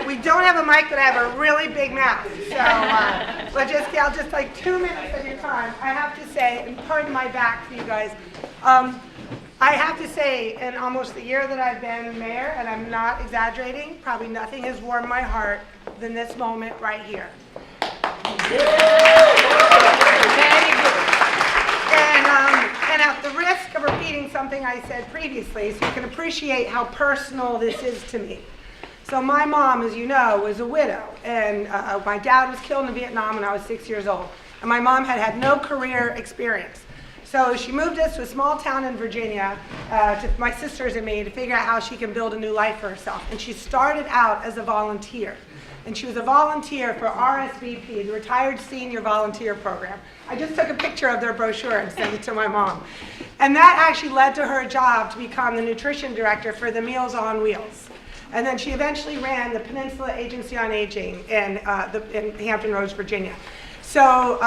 We don't have a mic, but I have a really big mouth. So I'll just like 2 minutes of your time. I have to say, and pardon my back for you guys, I have to say, in almost the year that I've been mayor, and I'm not exaggerating, probably nothing has warmed my heart than this moment right here. And at the risk of repeating something I said previously, so you can appreciate how personal this is to me. So my mom, as you know, was a widow, and my dad was killed in Vietnam when I was 6 years old, and my mom had no career experience. So she moved us to a small town in Virginia, to my sisters and me, to figure out how she can build a new life for herself. And she started out as a volunteer. And she was a volunteer for RSVP, the Retired Senior Volunteer Program. I just took a picture of their brochure and sent it to my mom. And that actually led to her job to become the nutrition director for the Meals on Wheels. And then she eventually ran the Peninsula Agency on Aging in Hampton Roads, Virginia. So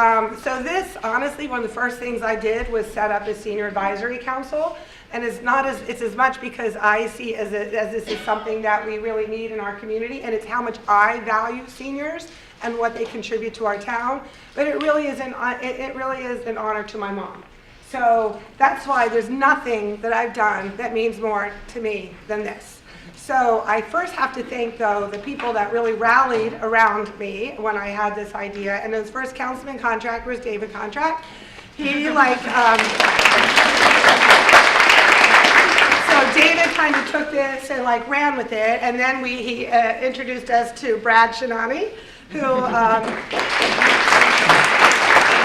this, honestly, one of the first things I did was set up a senior advisory council. And it's as much because I see as this is something that we really need in our community, and it's how much I value seniors and what they contribute to our town. But it really is an honor to my mom. So that's why there's nothing that I've done that means more to me than this. So I first have to thank, though, the people that really rallied around me when I had this idea. And his first councilman contractor was David Contract. He So David kind of took this and ran with it, and then he introduced us to Brad Shinani, who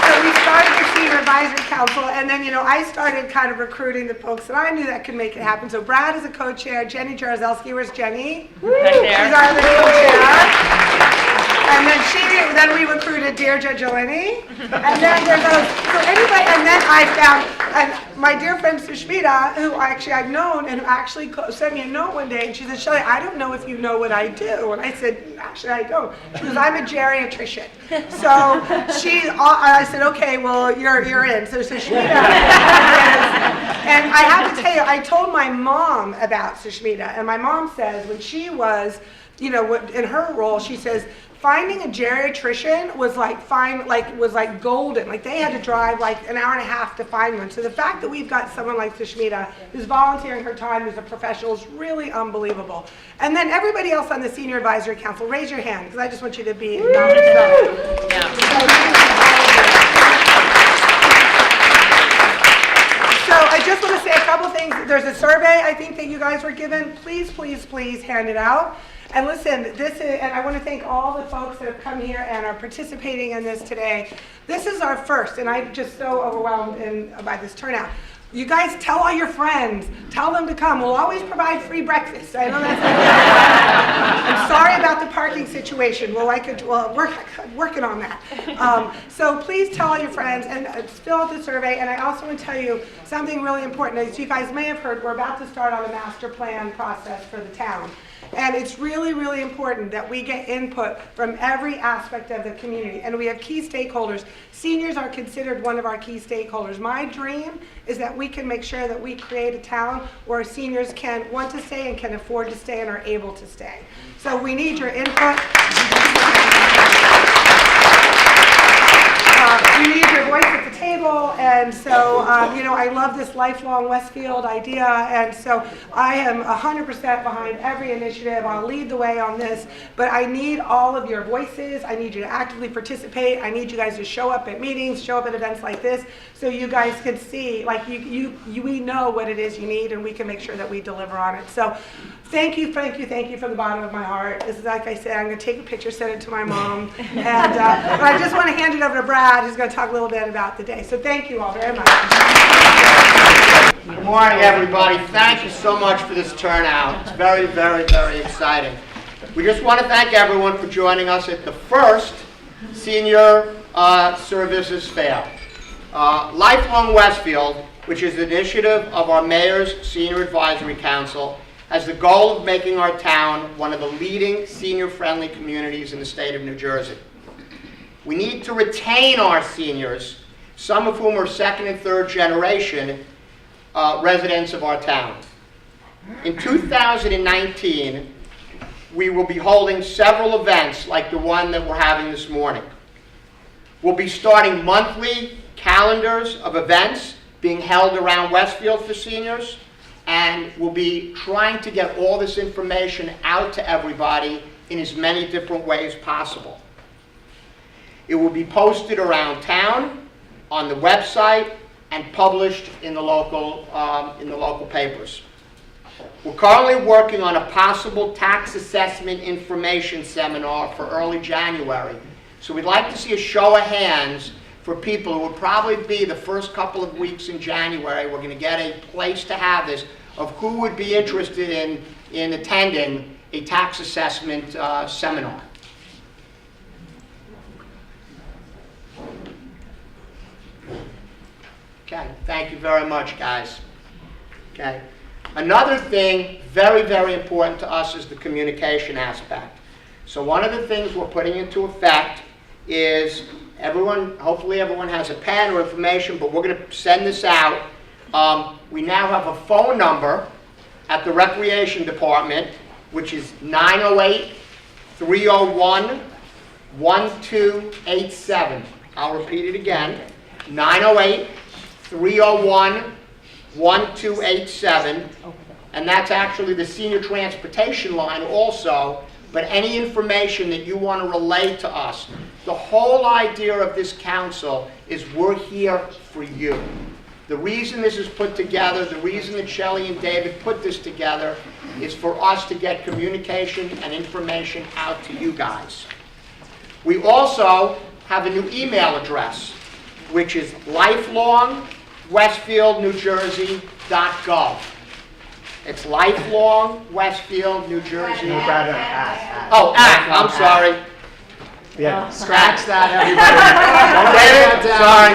so we started the Senior Advisory Council, and then I started kind of recruiting the folks that I knew that could make it happen. So Brad is a co-chair, Jenny Jaruzelski, where's Jenny? Right there. She's our other co-chair. And then we recruited Deirdre Jeleni, and then there goes, so anybody, and then I found my dear friend Sushmita, who I've known, and who actually sent me a note one day, and she said, Shelley, I don't know if you know what I do. And I said, actually, I don't. She goes, I'm a geriatrician. So I said, okay, well, you're in. So Sushmita, and I have to tell you, I told my mom about Sushmita, and my mom says when she was, in her role, she says, finding a geriatrician was like golden. Like they had to drive like an hour and a half to find one. So the fact that we've got someone like Sushmita who's volunteering her time as a professional is really unbelievable. And then everybody else on the Senior Advisory Council, raise your hand because I just want you to be acknowledged. So I just want to say a couple things. There's a survey I think that you guys were given. Please, please, please hand it out. And listen, and I want to thank all the folks that have come here and are participating in this today. This is our first, and I'm just so overwhelmed by this turnout. You guys tell all your friends, tell them to come. We'll always provide free breakfast. I know that's I'm sorry about the parking situation. Working on that. So please tell all your friends and fill out the survey. And I also want to tell you something really important. As you guys may have heard, we're about to start on a master plan process for the town. And it's really, really important that we get input from every aspect of the community. And we have key stakeholders. Seniors are considered one of our key stakeholders. My dream is that we can make sure that we create a town where seniors can want to stay and can afford to stay and are able to stay. So we need your input. We need your voice at the table, and so, I love this lifelong Westfield idea, and so I am 100% behind every initiative. I'll lead the way on this, but I need all of your voices. I need you to actively participate. I need you guys to show up at meetings, show up at events like this, so you guys can see, we know what it is you need, and we can make sure that we deliver on it. So thank you from the bottom of my heart. This is, like I said, I'm going to take a picture, send it to my mom, and but I just want to hand it over to Brad, who's going to talk a little bit about the day. So thank you all very much. Good morning, everybody. Thank you so much for this turnout. It's very, very, very exciting. We just want to thank everyone for joining us at the first Senior Services Fair. Lifelong Westfield, which is an initiative of our Mayor's Senior Advisory Council, has the goal of making our town one of the leading senior-friendly communities in the state of New Jersey. We need to retain our seniors, some of whom are second and third generation residents of our town. In 2019, we will be holding several events like the one that we're having this morning. We'll be starting monthly calendars of events being held around Westfield for seniors, and we'll be trying to get all this information out to everybody in as many different ways possible. It will be posted around town, on the website, and published in the local papers. We're currently working on a possible tax assessment information seminar for early January. So we'd like to see a show of hands for people who would probably be the first couple of weeks in January. We're going to get a place to have this, of who would be interested in attending a tax assessment seminar. Okay, thank you very much, guys. Okay. Another thing very, very important to us is the communication aspect. So one of the things we're putting into effect is hopefully everyone has a pen or information, but we're going to send this out. We now have a phone number at the Recreation Department, which is 908-301-1287. I'll repeat it again, 908-301-1287, and that's actually the senior transportation line also, but any information that you want to relay to us. The whole idea of this council is we're here for you. The reason this is put together, the reason that Shelley and David put this together is for us to get communication and information out to you guys. We also have a new email address, which is lifelongwestfieldnewjersey.gov. It's lifelongwestfieldnewjersey. I'm sorry. Yeah, scratch that, everybody. David, sorry.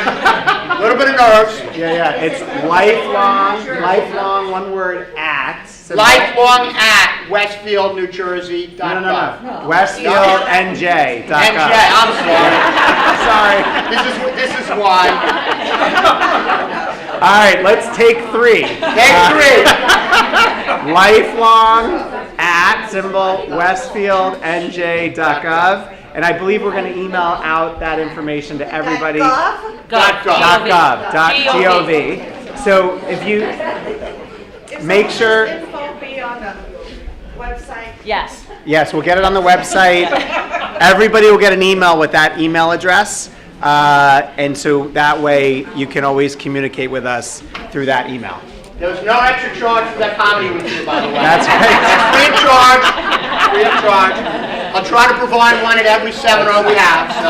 A little bit of nerves. Yeah, it's lifelong, one word, at. Lifelong at westfieldnewjersey.gov. No. WestfieldNJ.gov. NJ, I'm sorry. Sorry. This is why. All right, let's take three. Take three. Lifelong at westfieldnj.gov. And I believe we're going to email out that information to everybody. .gov. So if you make sure. Info be on the website. Yes. Yes, we'll get it on the website. Everybody will get an email with that email address. And so that way you can always communicate with us through that email. There's no extra charge for that comedy routine, by the way. That's right. Free of charge. Free of charge. I'll try to provide one at every seminar we have. So,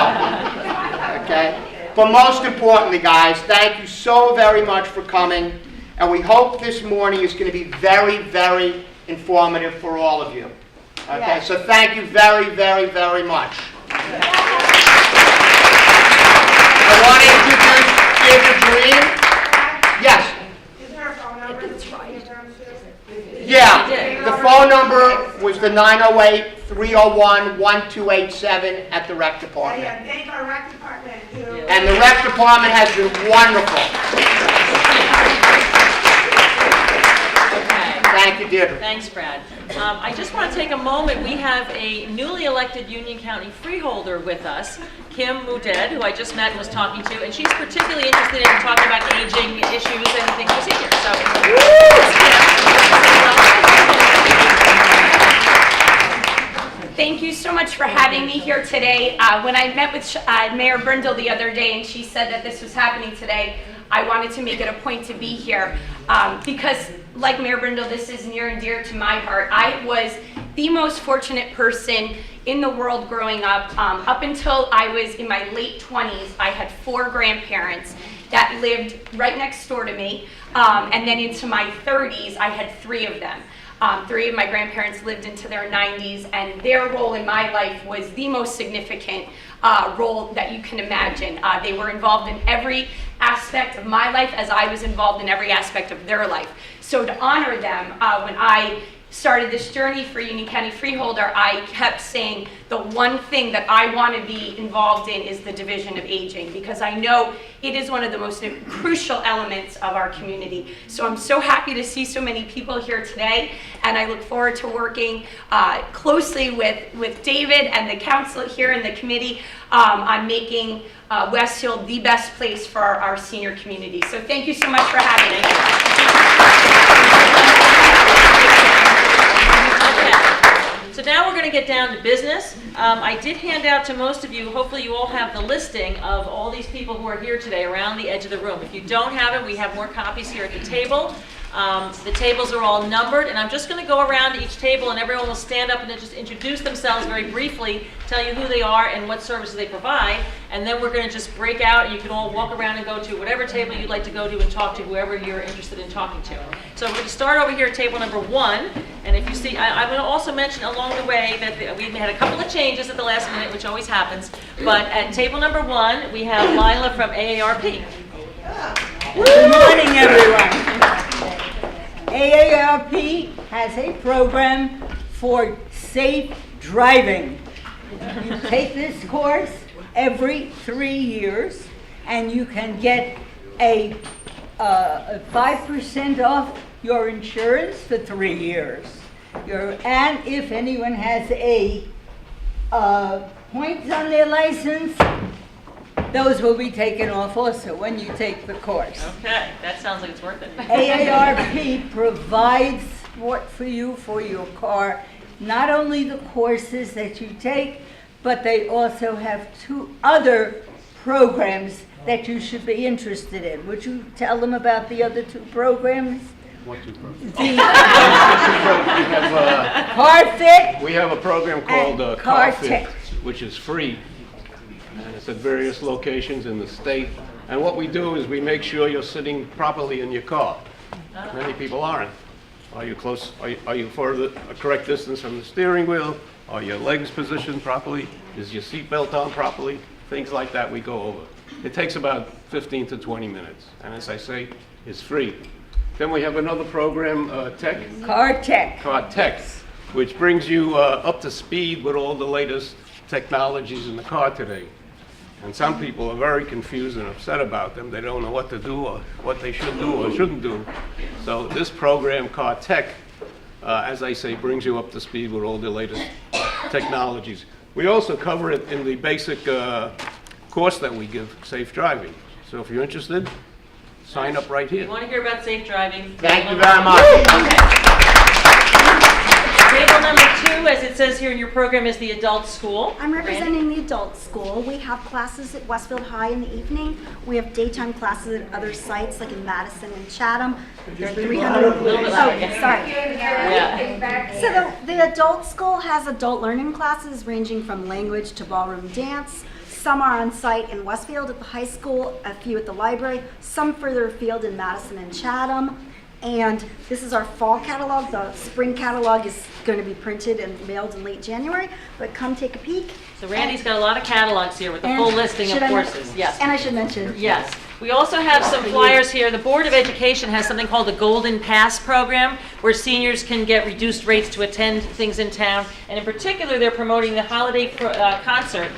okay. But most importantly, guys, thank you so very much for coming, and we hope this morning is going to be very, very informative for all of you. Okay. Yes. So thank you very, very, very much. I want to introduce Deirdre Green. Yes. Yeah, the phone number was the 908-301-1287 at the rec department. Yeah, thank our rec department. And the rec department has been wonderful. Okay. Thank you, Deirdre. Thanks, Brad. I just want to take a moment. We have a newly elected Union County freeholder with us, Kim Muded, who I just met and was talking to, and she's particularly interested in talking about aging issues and things with seniors. So, Thank you so much for having me here today. When I met with Mayor Brindle the other day and she said that this was happening today, I wanted to make it a point to be here because, like Mayor Brindle, this is near and dear to my heart. I was the most fortunate person in the world growing up. Up until I was in my late 20s, I had 4 grandparents that lived right next door to me. And then into my 30s, I had 3 of them. 3 of my grandparents lived into their 90s, and their role in my life was the most significant role that you can imagine. They were involved in every aspect of my life as I was involved in every aspect of their life. So to honor them, when I started this journey for Union County Freeholder, I kept saying the one thing that I want to be involved in is the Division of Aging, because I know it is one of the most crucial elements of our community. So I'm so happy to see so many people here today, and I look forward to working closely with David and the council here in the committee on making Westfield the best place for our senior community. So thank you so much for having me. So now we're going to get down to business. I did hand out to most of you, hopefully you all have the listing of all these people who are here today around the edge of the room. If you don't have it, we have more copies here at the table. The tables are all numbered, and I'm just going to go around each table and everyone will stand up and just introduce themselves very briefly, tell you who they are and what services they provide, and then we're going to just break out and you can all walk around and go to whatever table you'd like to go to and talk to whoever you're interested in talking to. So we're going to start over here at table number 1, and if you see, I'm going to also mention along the way that we had a couple of changes at the last minute, which always happens, but at table number 1 we have Lila from AARP. Good morning, everyone. AARP has a program for safe driving. You take this course every 3 years, and you can get a 5% off your insurance for 3 years. And if anyone has a points on their license, those will be taken off also when you take the course. Okay, that sounds like it's worth it. AARP provides support for you for your car, not only the courses that you take, but they also have 2 other programs that you should be interested in. Would you tell them about the other 2 programs? What 2 programs? The Car Fit. We have a program called And Car Car Fit, Tech. which is free, and it's at various locations in the state. And what we do is we make sure you're sitting properly in your car. Many people aren't. Are you close? Are you further a correct distance from the steering wheel? Are your legs positioned properly? Is your seatbelt on properly? Things like that we go over. It takes about 15 to 20 minutes, and as I say, it's free. Then we have another program, Car Tech. Car Tech, which brings you up to speed with all the latest technologies in the car today. And some people are very confused and upset about them. They don't know what to do or what they should do or shouldn't do. So this program, Car Tech, as I say, brings you up to speed with all the latest technologies. We also cover it in the basic course that we give, Safe Driving. So if you're interested, sign up right here. You want to hear about safe driving? Thank you very much. Table number 2, as it says here in your program, is the adult school. I'm Randy? representing the adult school. We have classes at Westfield High in the evening. We have daytime classes at other sites like in Madison and Chatham. There are 300. A little bit louder, yeah. Sorry. Yeah. So the adult school has adult learning classes ranging from language to ballroom dance. Some are on site in Westfield at the high school, a few at the library, some further afield in Madison and Chatham. And this is our fall catalog. The spring catalog is going to be printed and mailed in late January, but come take a peek. So Randy's got a lot of catalogs here with the And full listing should of I men- courses. Yes. And I should mention. Yes. We also have some flyers here. The Board of Education has something called the Golden Pass program, where seniors can get reduced rates to attend things in town. And in particular, they're promoting the holiday concert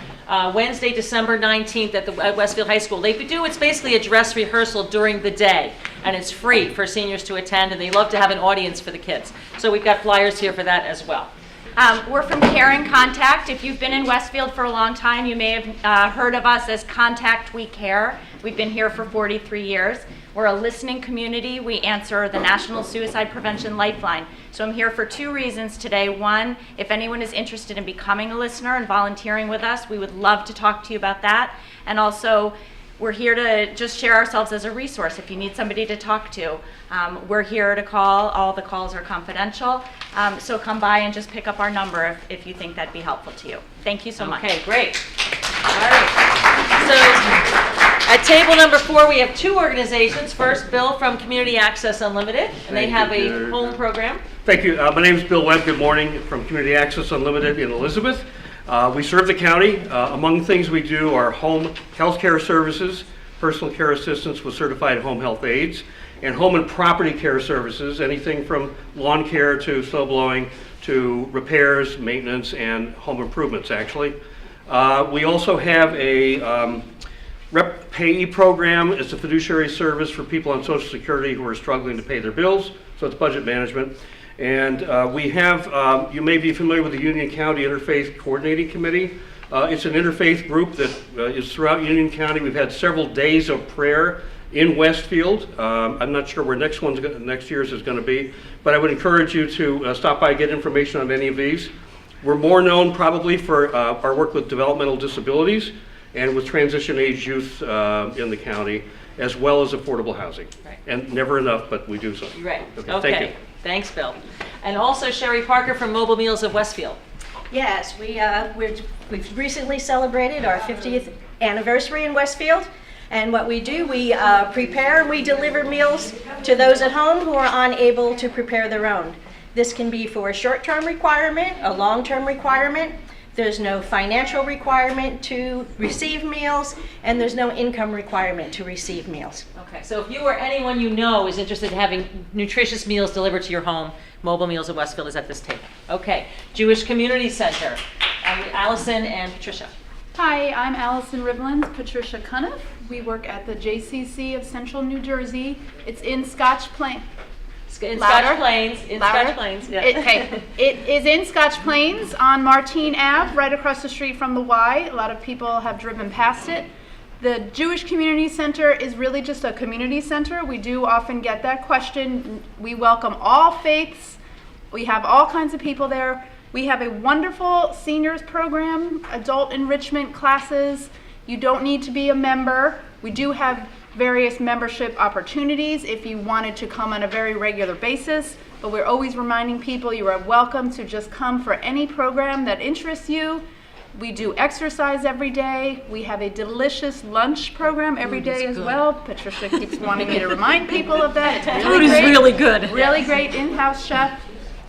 Wednesday, December 19th at Westfield High School. They do, it's basically a dress rehearsal during the day, and it's free for seniors to attend, and they love to have an audience for the kids. So we've got flyers here for that as well. We're from Care and Contact. If you've been in Westfield for a long time, you may have heard of us as Contact We Care. We've been here for 43 years. We're a listening community. We answer the National Suicide Prevention Lifeline. So I'm here for 2 reasons today. One, if anyone is interested in becoming a listener and volunteering with us, we would love to talk to you about that. And also, we're here to just share ourselves as a resource. If you need somebody to talk to, we're here to call. All the calls are confidential. So come by and just pick up our number if you think that'd be helpful to you. Thank you so much. Okay, great. All right. So at table number 4, we have 2 organizations. First, Bill from Community Access Unlimited, and they have a home program. Thank you. My name is Bill Webb. Good morning from Community Access Unlimited in Elizabeth. We serve the county. Among things we do are home health care services, personal care assistance with certified home health aides, and home and property care services, anything from lawn care to snow blowing to repairs, maintenance, and home improvements, actually. We also have a Rep Payee program. It's a fiduciary service for people on Social Security who are struggling to pay their bills, so it's budget management. And we have, you may be familiar with the Union County Interfaith Coordinating Committee. It's an interfaith group that is throughout Union County. We've had several days of prayer in Westfield. I'm not sure where next year's is going to be, but I would encourage you to stop by and get information on any of these. We're more known probably for our work with developmental disabilities and with transition age youth in the county, as well as affordable housing. Right. And never enough, but we do so. Right. Okay, thank you. Thanks, Bill. And also Sherry Parker from Mobile Meals of Westfield. Yes, we've recently celebrated our 50th anniversary in Westfield. And what we do, we prepare and we deliver meals to those at home who are unable to prepare their own. This can be for a short-term requirement, a long-term requirement. There's no financial requirement to receive meals, and there's no income requirement to receive meals. Okay, so if you or anyone you know is interested in having nutritious meals delivered to your home, Mobile Meals of Westfield is at this table. Okay, Jewish Community Center, Allison and Patricia. Hi, I'm Allison Rivlins, Patricia Cuniff. We work at the JCC of Central New Jersey. It's in Scotch Plains. In Scotch Plains, yeah. It is in Scotch Plains on Martine Ave, right across the street from the Y. A lot of people have driven past it. The Jewish Community Center is really just a community center. We do often get that question. We welcome all faiths. We have all kinds of people there. We have a wonderful seniors program, adult enrichment classes. You don't need to be a member. We do have various membership opportunities if you wanted to come on a very regular basis, but we're always reminding people you are welcome to just come for any program that interests you. We do exercise every day. We have a delicious lunch program every day as well. Patricia keeps wanting me to remind people of that. It's really Food is really good. Really great in-house chef.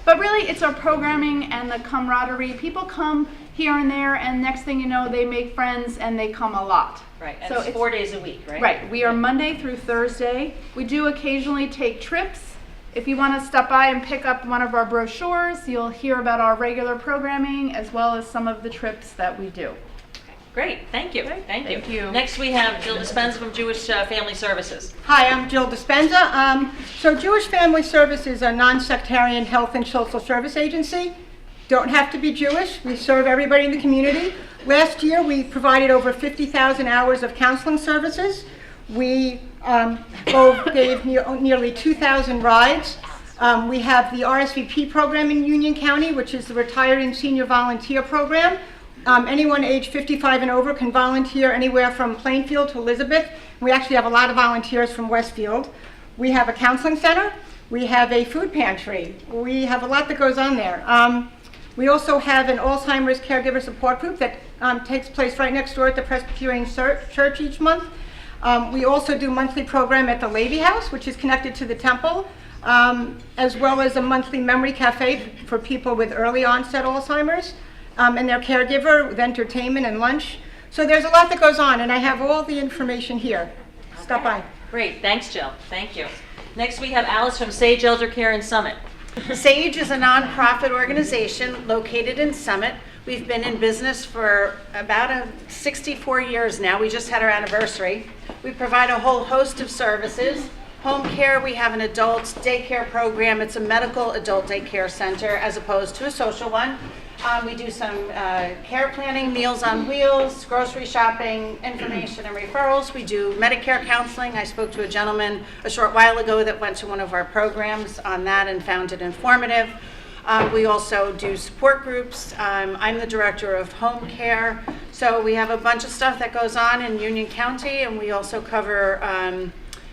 But really, it's our programming and the camaraderie. People come here and there, and next thing you know, they make friends and they come a lot. Right, and So it's 4 days a week, right? Right. We are Monday through Thursday. We do occasionally take trips. If you want to stop by and pick up one of our brochures, you'll hear about our regular programming as well as some of the trips that we do. Great, thank you. Thank you. Next we have Jill Dispenza from Jewish Family Services. Hi, I'm Jill Dispenza. So Jewish Family Services is a non-sectarian health and social service agency. Don't have to be Jewish. We serve everybody in the community. Last year, we provided over 50,000 hours of counseling services. We gave nearly 2,000 rides. We have the RSVP program in Union County, which is the Retiring Senior Volunteer Program. Anyone age 55 and over can volunteer anywhere from Plainfield to Elizabeth. We actually have a lot of volunteers from Westfield. We have a counseling center. We have a food pantry. We have a lot that goes on there. We also have an Alzheimer's caregiver support group that takes place right next door at the Presbyterian Church each month. We also do monthly program at the Levy House, which is connected to the temple, as well as a monthly memory cafe for people with early onset Alzheimer's and their caregiver with entertainment and lunch. So there's a lot that goes on, and I have all the information here. Stop by. Great, thanks Jill, thank you. Next we have Alice from Sage Elder Care in Summit. SAGE is a nonprofit organization located in Summit. We've been in business for about 64 years now. We just had our anniversary. We provide a whole host of services. Home care, we have an adult daycare program. It's a medical adult daycare center as opposed to a social one. We do some care planning, Meals on Wheels, grocery shopping, information and referrals. We do Medicare counseling. I spoke to a gentleman a short while ago that went to one of our programs on that and found it informative. We also do support groups. I'm the director of home care. So we have a bunch of stuff that goes on in Union County, and we also cover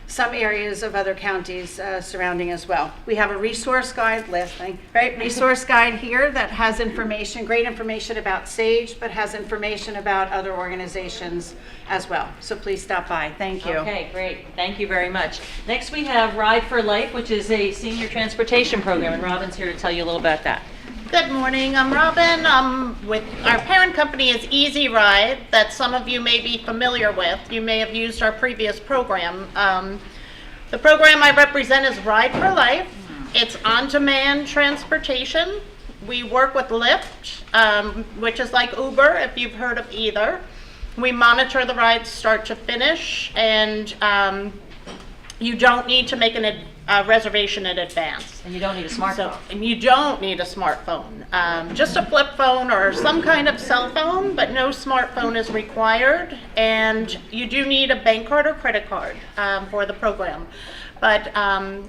some areas of other counties surrounding as well. We have a resource guide, last thing, right? Resource guide here that has information, great information about SAGE, but has information about other organizations as well. So please stop by. Thank you. Okay, great. Thank you very much. Next we have Ride for Life, which is a senior transportation program, and Robin's here to tell you a little about that. Good morning, I'm Robin. With our parent company is Easy Ride, that some of you may be familiar with. You may have used our previous program. The program I represent is Ride for Life. It's on-demand transportation. We work with Lyft, which is like Uber, if you've heard of either. We monitor the rides start to finish, and you don't need to make a reservation in advance. And you don't need a smartphone. And you don't need a smartphone. Just a flip phone or some kind of cell phone, but no smartphone is required. And you do need a bank card or credit card for the program. But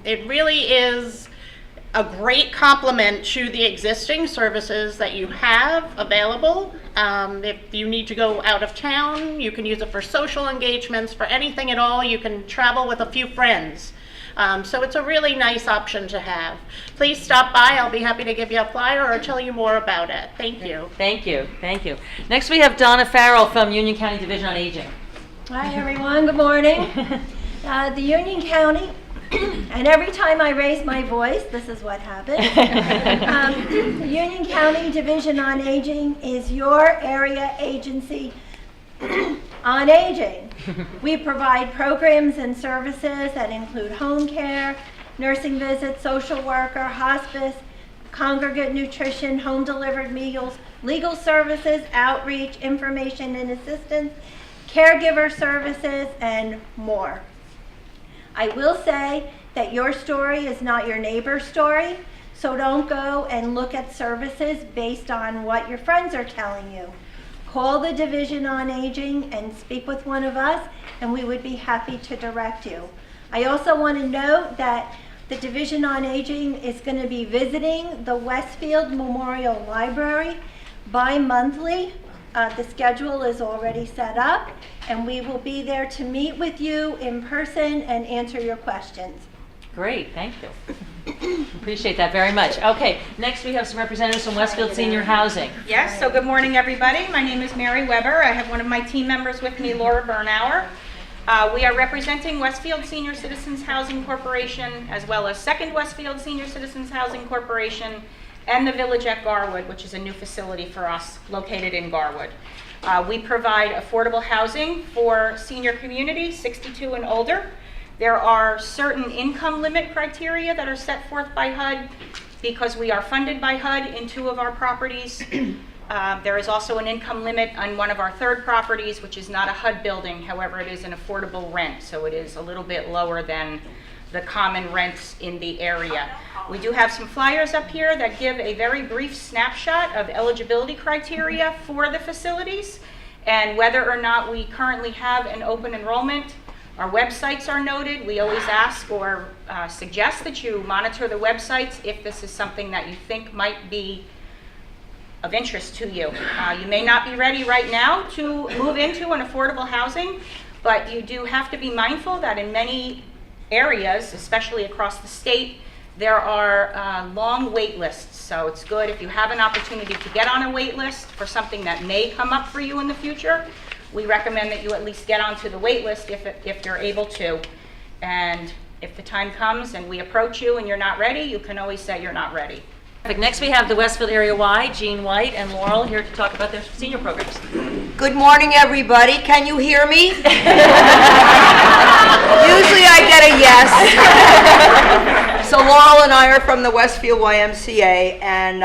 it really is a great complement to the existing services that you have available. If you need to go out of town, you can use it for social engagements, for anything at all. You can travel with a few friends. So it's a really nice option to have. Please stop by. I'll be happy to give you a flyer or tell you more about it. Thank you. Thank you. Thank you. Next we have Donna Farrell from Union County Division on Aging. Hi everyone, good morning. The Union County, and every time I raise my voice, this is what happens. The Union County Division on Aging is your area agency on aging. We provide programs and services that include home care, nursing visits, social worker, hospice, congregate nutrition, home delivered meals, legal services, outreach, information and assistance, caregiver services, and more. I will say that your story is not your neighbor's story, so don't go and look at services based on what your friends are telling you. Call the Division on Aging and speak with one of us, and we would be happy to direct you. I also want to note that the Division on Aging is going to be visiting the Westfield Memorial Library bi-monthly. The schedule is already set up, and we will be there to meet with you in person and answer your questions. Great, thank you. Appreciate that very much. Okay, next we have some representatives from Westfield Senior Housing. Yes, so good morning, everybody. My name is Mary Weber. I have one of my team members with me, Laura Bernauer. We are representing Westfield Senior Citizens Housing Corporation, as well as Second Westfield Senior Citizens Housing Corporation, and the Village at Garwood, which is a new facility for us located in Garwood. We provide affordable housing for senior community, 62 and older. There are certain income limit criteria that are set forth by HUD because we are funded by HUD in 2 of our properties. There is also an income limit on one of our 3rd properties, which is not a HUD building. However, it is an affordable rent, so it is a little bit lower than the common rents in the area. We do have some flyers up here that give a very brief snapshot of eligibility criteria for the facilities and whether or not we currently have an open enrollment. Our websites are noted. We always ask or suggest that you monitor the websites if this is something that you think might be of interest to you. You may not be ready right now to move into an affordable housing, but you do have to be mindful that in many areas, especially across the state, there are long wait lists. So it's good if you have an opportunity to get on a wait list for something that may come up for you in the future. We recommend that you at least get onto the wait list if you're able to. And if the time comes and we approach you and you're not ready, you can always say you're not ready. Next we have the Westfield Area Y, Jean White and Laurel here to talk about their senior programs. Good morning, everybody. Can you hear me? Usually I get a yes. So Laurel and I are from the Westfield YMCA, and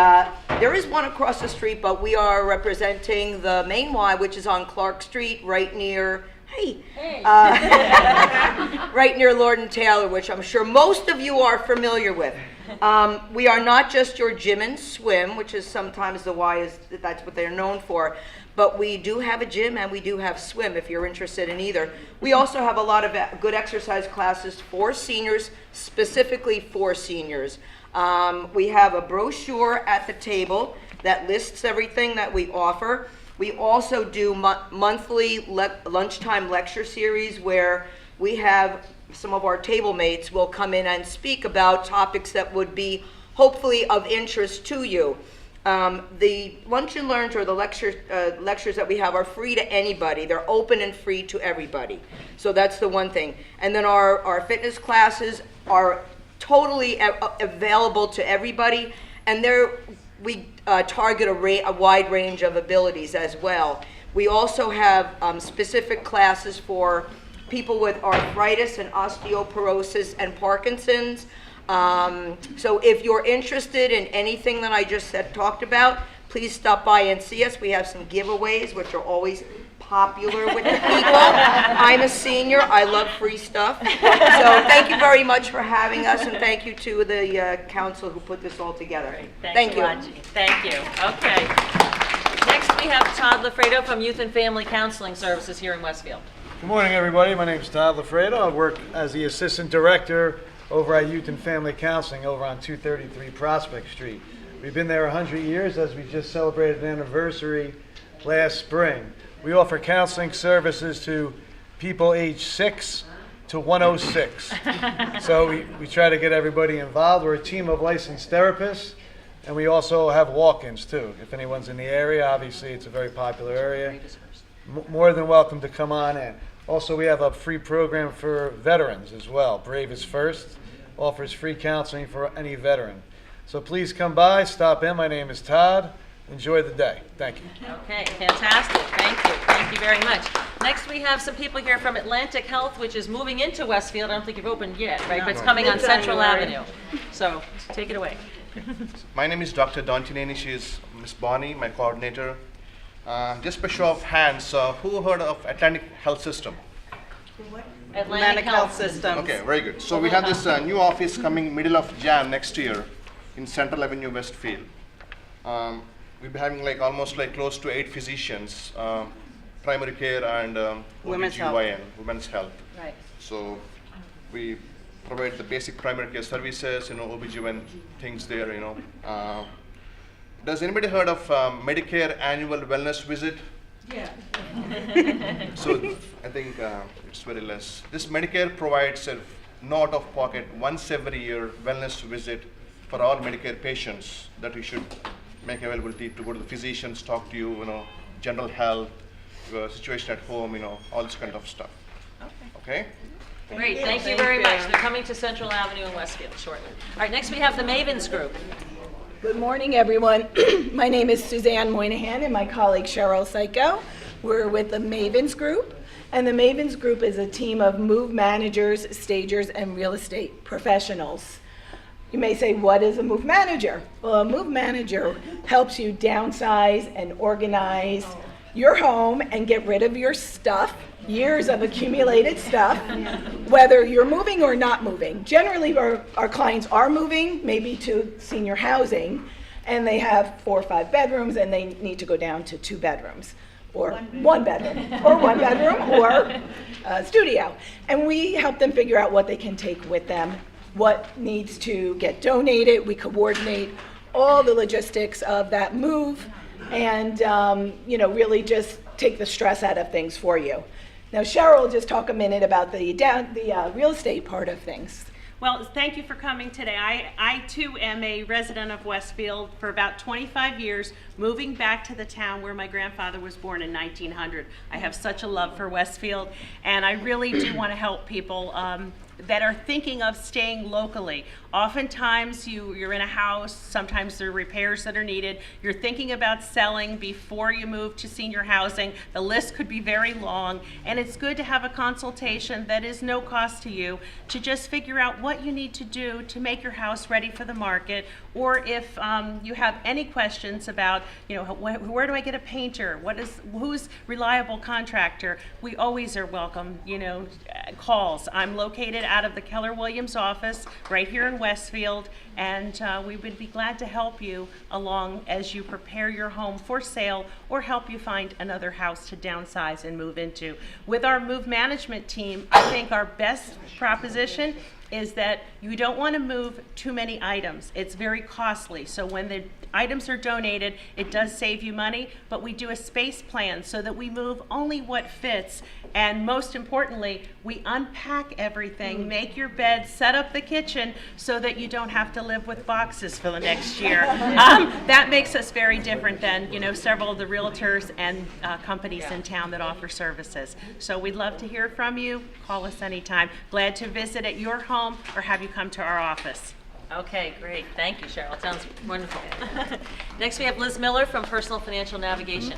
there is one across the street, but we are representing the main Y, which is on Clark Street, right near, right near Lord and Taylor, which I'm sure most of you are familiar with. We are not just your gym and swim, which is sometimes the Y is, that's what they're known for, but we do have a gym and we do have swim if you're interested in either. We also have a lot of good exercise classes for seniors, specifically for seniors. We have a brochure at the table that lists everything that we offer. We also do monthly lunchtime lecture series where we have some of our table mates will come in and speak about topics that would be hopefully of interest to you. The lunch and learns or the lectures that we have are free to anybody. They're open and free to everybody. So that's the one thing. And then our fitness classes are totally available to everybody, and we target a wide range of abilities as well. We also have specific classes for people with arthritis and osteoporosis and Parkinson's. So if you're interested in anything that I just talked about, please stop by and see us. We have some giveaways, which are always popular with the people. I'm a senior. I love free stuff. So thank you very much for having us, and thank you to the council who put this all together. Thank you. Raji. Thank you. Okay. Next, we have Todd Lafredo from Youth and Family Counseling Services here in Westfield. Good morning, everybody. My name is Todd Lafredo. I work as the Assistant Director over at Youth and Family Counseling over on 233 Prospect Street. We've been there 100 years as we just celebrated an anniversary last spring. We offer counseling services to people aged 6 to 106. So we try to get everybody involved. We're a team of licensed therapists, and we also have walk-ins too. If anyone's in the area, obviously it's a very popular area. More than welcome to come on in. Also, we have a free program for veterans as well. Brave is First offers free counseling for any veteran. So please come by, stop in. My name is Todd. Enjoy the day. Thank you. Okay, fantastic. Thank you. Thank you very much. Next, we have some people here from Atlantic Health, which is moving into Westfield. I don't think you've opened yet, right? But it's coming on Central Avenue. So take it away. My name is Dr. Dontineni. She is Miss Bonnie, my coordinator. Just by show of hands, who heard of Atlantic Health System? Atlantic Health System. Okay, very good. So we have this new office coming middle of Jan next year in Central Avenue, Westfield. We'll be having almost close to 8 physicians, primary care and Women's OBGYN, women's health. Right. So we provide the basic primary care services, OBGYN things there, Does anybody heard of Medicare annual wellness visit? Yeah. So I think it's very less. This Medicare provides a no out-of-pocket once every year wellness visit for all Medicare patients that we should make availability to go to the physicians, talk to you, general health, situation at home, all this kind of stuff. Okay? Great, thank you very much. They're coming to Central Avenue in Westfield shortly. All right, next we have the Mavens Group. Good morning, everyone. My name is Suzanne Moynihan and my colleague Cheryl Psycho. We're with the Mavens Group, and the Mavens Group is a team of move managers, stagers, and real estate professionals. You may say, what is a move manager? Well, a move manager helps you downsize and organize your home and get rid of your stuff, years of accumulated stuff, whether you're moving or not moving. Generally, our clients are moving, maybe to senior housing, and they have 4 or 5 bedrooms, and they need to go down to 2 bedrooms, or 1 bedroom, or 1 bedroom, or a studio. And we help them figure out what they can take with them, what needs to get donated. We coordinate all the logistics of that move, and really just take the stress out of things for you. Now, Cheryl will just talk a minute about the real estate part of things. Well, thank you for coming today. I too am a resident of Westfield for about 25 years, moving back to the town where my grandfather was born in 1900. I have such a love for Westfield, and I really do want to help people that are thinking of staying locally. Oftentimes you're in a house, sometimes there are repairs that are needed. You're thinking about selling before you move to senior housing. The list could be very long, and it's good to have a consultation that is no cost to you to just figure out what you need to do to make your house ready for the market, or if you have any questions about, where do I get a painter? Who's reliable contractor? We always are welcome, calls. I'm located out of the Keller Williams office right here in Westfield, and we would be glad to help you along as you prepare your home for sale or help you find another house to downsize and move into. With our move management team, I think our best proposition is that you don't want to move too many items. It's very costly. So when the items are donated, it does save you money, but we do a space plan so that we move only what fits. And most importantly, we unpack everything, make your bed, set up the kitchen so that you don't have to live with boxes for the next year. That makes us very different than, several of the realtors and companies in town that offer services. So we'd love to hear from you. Call us anytime. Glad to visit at your home or have you come to our office. Okay, great. Thank you, Cheryl. It sounds wonderful. Next, we have Liz Miller from Personal Financial Navigation.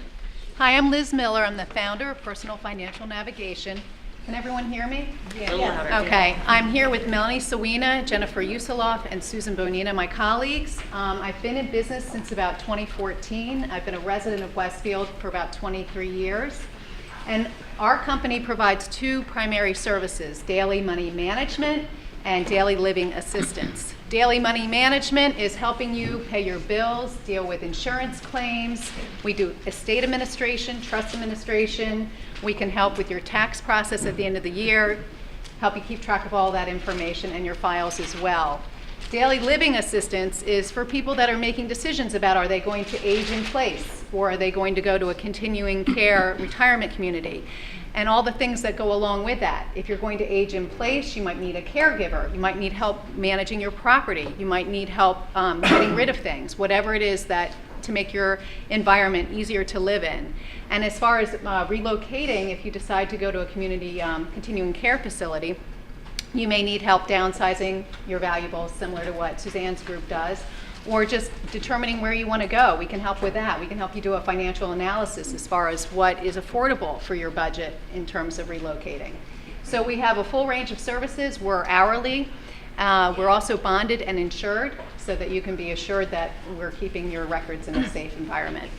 Hi, I'm Liz Miller. I'm the founder of Personal Financial Navigation. Can everyone hear me? Yeah. Okay, I'm here with Melanie Sawina, Jennifer Usaloff, and Susan Bonina, my colleagues. I've been in business since about 2014. I've been a resident of Westfield for about 23 years. And our company provides two primary services, daily money management and daily living assistance. Daily money management is helping you pay your bills, deal with insurance claims. We do estate administration, trust administration. We can help with your tax process at the end of the year, help you keep track of all that information and your files as well. Daily living assistance is for people that are making decisions about, are they going to age in place or are they going to go to a continuing care retirement community, and all the things that go along with that. If you're going to age in place, you might need a caregiver. You might need help managing your property. You might need help getting rid of things, whatever it is that to make your environment easier to live in. And as far as relocating, if you decide to go to a community continuing care facility, you may need help downsizing your valuables, similar to what Suzanne's group does, or just determining where you want to go. We can help with that. We can help you do a financial analysis as far as what is affordable for your budget in terms of relocating. So we have a full range of services. We're hourly. We're also bonded and insured so that you can be assured that we're keeping your records in a safe environment.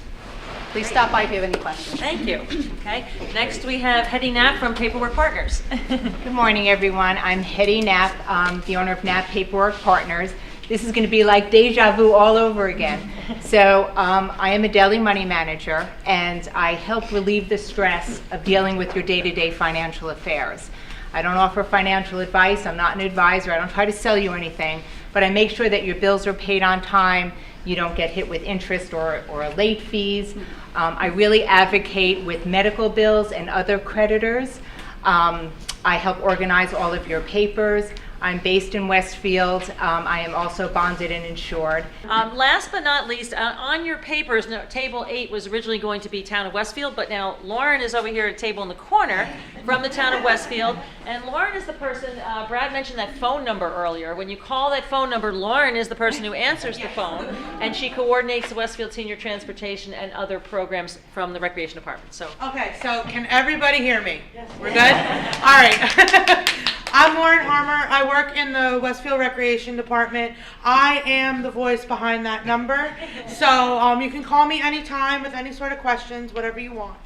Please stop by if you have any questions. Thank you. Okay. Next we have Hetty Knapp from Paperwork Partners. Good morning, everyone. I'm Hetty Knapp, the owner of Knapp Paperwork Partners. This is going to be like deja vu all over again. So I am a daily money manager, and I help relieve the stress of dealing with your day-to-day financial affairs. I don't offer financial advice. I'm not an advisor. I don't try to sell you anything, but I make sure that your bills are paid on time. You don't get hit with interest or late fees. I really advocate with medical bills and other creditors. I help organize all of your papers. I'm based in Westfield. I am also bonded and insured. Last but not least, on your papers, table 8 was originally going to be Town of Westfield, but now Lauren is over here at a table in the corner from the Town of Westfield. And Lauren is the person, Brad mentioned that phone number earlier. When you call that phone number, Lauren is the person who answers the phone, and she coordinates the Westfield Senior Transportation and other programs from the Recreation Department. So. Okay, so can everybody hear me? Yes. We're good? All right. I'm Lauren Harmer. I work in the Westfield Recreation Department. I am the voice behind that number. So you can call me anytime with any sort of questions, whatever you want.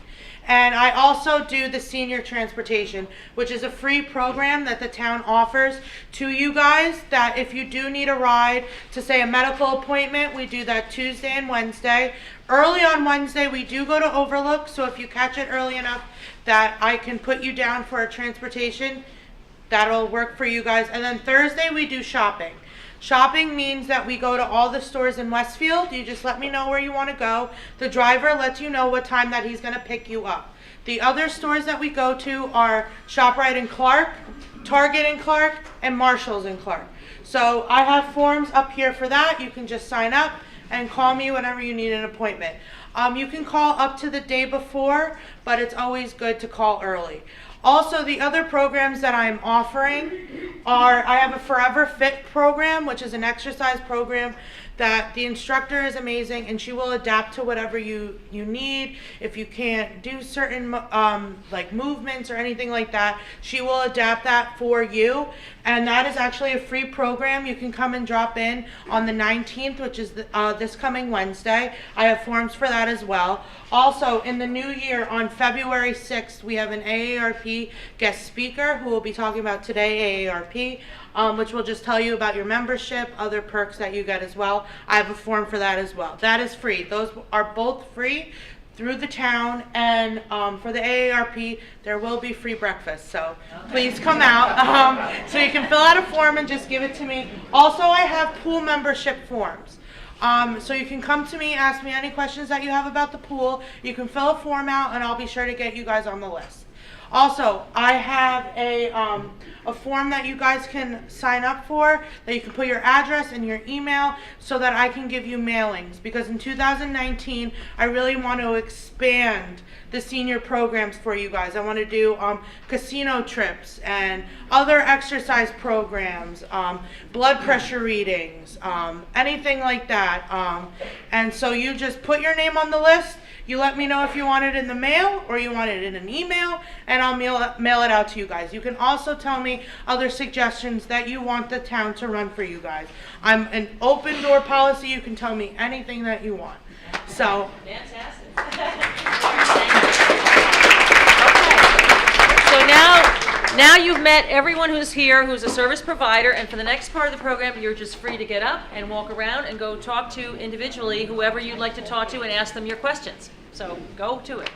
And I also do the senior transportation, which is a free program that the town offers to you guys, that if you do need a ride to, say, a medical appointment, we do that Tuesday and Wednesday. Early on Wednesday, we do go to Overlook, so if you catch it early enough that I can put you down for a transportation, that'll work for you guys. And then Thursday we do shopping. Shopping means that we go to all the stores in Westfield. You just let me know where you want to go. The driver lets you know what time that he's going to pick you up. The other stores that we go to are ShopRite in Clark, Target in Clark, and Marshall's in Clark. So I have forms up here for that. You can just sign up and call me whenever you need an appointment. You can call up to the day before, but it's always good to call early. Also, the other programs that I'm offering are, I have a Forever Fit program, which is an exercise program that the instructor is amazing, and she will adapt to whatever you need. If you can't do certain like movements or anything like that, she will adapt that for you. And that is actually a free program. You can come and drop in on the 19th, which is this coming Wednesday. I have forms for that as well. Also, in the new year, on February 6th, we have an AARP guest speaker who will be talking about today AARP, which will just tell you about your membership, other perks that you get as well. I have a form for that as well. That is free. Those are both free through the town, and for the AARP, there will be free breakfast, so please come out. So you can fill out a form and just give it to me. Also, I have pool membership forms. So you can come to me, ask me any questions that you have about the pool. You can fill a form out, and I'll be sure to get you guys on the list. Also, I have a form that you guys can sign up for, that you can put your address and your email so that I can give you mailings. Because in 2019, I really want to expand the senior programs for you guys. I want to do casino trips and other exercise programs, blood pressure readings, anything like that. And so you just put your name on the list. You let me know if you want it in the mail or you want it in an email, and I'll mail it out to you guys. You can also tell me other suggestions that you want the town to run for you guys. I'm an open door policy. You can tell me anything that you want. So. Fantastic. So now you've met everyone who's here, who's a service provider, and for the next part of the program, you're just free to get up and walk around and go talk to individually whoever you'd like to talk to and ask them your questions. So go to it.